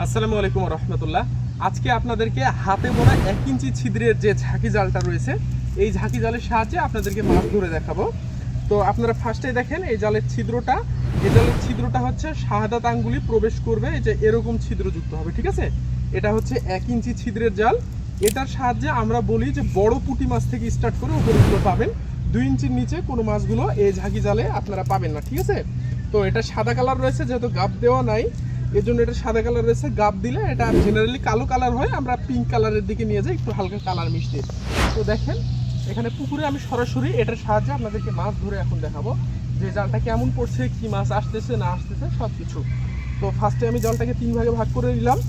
আসসালামু আলাইকুম রহমতুল্লাহ। আজকে আপনাদেরকে হাতে বোনা 1 ইঞ্চি ছিদ্রের যে ঝাঁকি জালটা রয়েছে এই ঝাঁকি জালের সাহায্যে আপনাদেরকে মাছ ধরে দেখাবো। তো আপনারা ফার্স্টে দেখেন এই জালের ছিদ্রটা হচ্ছে শাহাদাত আঙ্গুলি প্রবেশ করবে, এই যে এরকম ছিদ্রযুক্ত হবে, ঠিক আছে। এটা হচ্ছে 1 ইঞ্চি ছিদ্রের জাল। এটার সাহায্যে আমরা বলি যে বড় পুঁটি মাছ থেকে স্টার্ট করে উপরগুলো পাবেন, 2 ইঞ্চির নিচে কোনো মাছগুলো এই ঝাঁকি জালে আপনারা পাবেন না, ঠিক আছে। তো এটা সাদা কালার রয়েছে, যেহেতু গাব দেওয়া নাই এর জন্য এটা সাদা কালার রয়েছে। গাব দিলে এটা জেনারেলি কালো কালার হয়, আমরা পিঙ্ক কালারের দিকে নিয়ে যাই, একটু হালকা কালার মিশিয়ে। তো দেখেন এখানে পুকুরে আমি সরাসরি এটার সাহায্যে আপনাদেরকে মাছ ধরে এখন দেখাবো যে জালটা কেমন পড়ছে, কি মাছ আসতেছে না আসতেছে সব কিছু। তো ফার্স্টে আমি জলটাকে 3 ভাগে ভাগ করে নিলাম।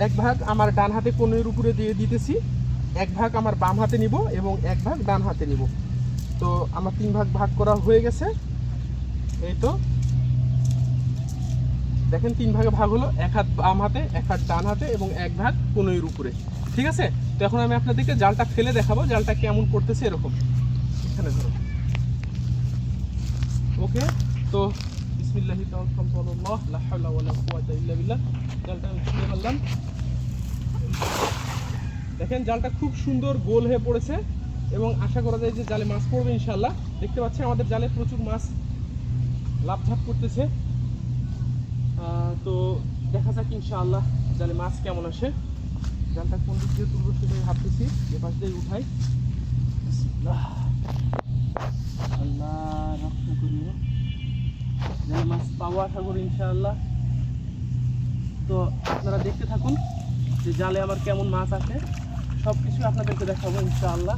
1 ভাগ আমার ডান হাতে কোণের উপরে দিয়ে দিতেছি, 1 ভাগ আমার বাম হাতে নিব এবং 1 ভাগ ডান হাতে নিব। তো আমার 3 ভাগ ভাগ করা হয়ে গেছে। এই তো দেখেন 3 ভাগে ভাগ হলো, 1 হাত বাম হাতে 1 হাত ডান হাতে এবং 1 ভাগ কোণের উপরে, ঠিক আছে। তো এখন আমি আপনাদেরকে জালটা ফেলে দেখাবো জালটা কেমন পড়তেছে। এরকম এখানে ধরো, ওকে। তো বিসমিল্লাহি তাওয়াক্কালতুল্লাহ লা হাওলা ওয়ালা কুওয়াতা ইল্লা বিল্লাহ। জালটা আমি ফেলে ফেললাম। দেখেন জালটা খুব সুন্দর গোল হয়ে পড়েছে এবং আশা করা যায় যে জালে মাছ পড়বে ইনশাআল্লাহ। দেখতে পাচ্ছেন আমাদের জালে প্রচুর মাছ লাফঝাপ করতেছে। তো দেখা যাক ইনশাআল্লাহ জালে মাছ কেমন আসে। জালটা কোন দিক দিয়ে তুলবো সেটাই ভাবতেছি, এ পাশ দিয়ে উঠাই। আল্লাহ রক্ষা করিও, জালে মাছ পাবো আশা করি ইনশাআল্লাহ। তো আপনারা দেখতে থাকুন যে জালে আমার কেমন মাছ আসে, সব কিছু আপনাদেরকে দেখাবো ইনশাআল্লাহ।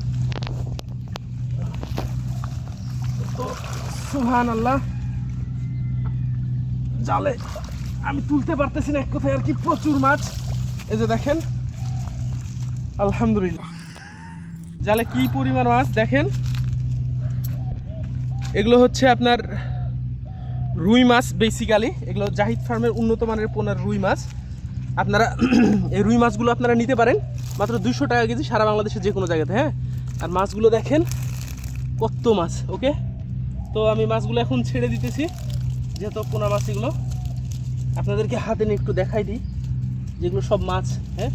তো সুবহানাল্লাহ, জালে আমি তুলতে পারতেছি না, এক কথায় আর কি প্রচুর মাছ। এই যে দেখেন আলহামদুলিল্লাহ জালে কি পরিমাণ মাছ দেখেন। এগুলো হচ্ছে আপনার রুই মাছ, বেসিক্যালি এগুলো জাহিদ ফার্মের উন্নত মানের পোনার রুই মাছ। আপনারা এই রুই মাছগুলো আপনারা নিতে পারেন মাত্র 200 টাকা কেজি সারা বাংলাদেশে যে কোনো জায়গাতে, হ্যাঁ। আর মাছগুলো দেখেন কত মাছ, ওকে। তো আমি মাছগুলো এখন ছেড়ে দিতেছি, যেহেতু পোনা মাছ এগুলো আপনাদেরকে হাতে নিয়ে একটু দেখাই দিই যেগুলো সব মাছ, হ্যাঁ।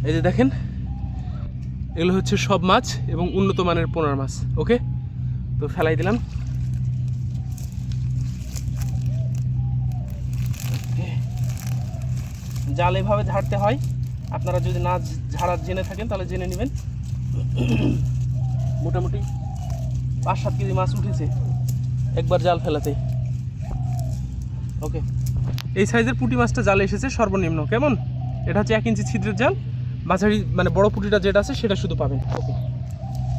এই যে দেখেন এগুলো হচ্ছে সব মাছ এবং উন্নত মানের পোনার মাছ, ওকে। তো ফেলাই দিলাম। জাল এভাবে ঝাড়তে হয়, আপনারা যদি না ঝাড়া জেনে থাকেন তাহলে জেনে নেবেন। মোটামুটি 5-7 কেজি মাছ উঠেছে একবার জাল ফেলাতেই, ওকে। এই সাইজের পুঁটি মাছটা জালে এসেছে সর্বনিম্ন, কেমন। এটা হচ্ছে 1 ইঞ্চি ছিদ্রের জাল, বাছাড়ি মানে বড় পুঁটিটা যেটা আছে সেটা শুধু পাবেন, ওকে।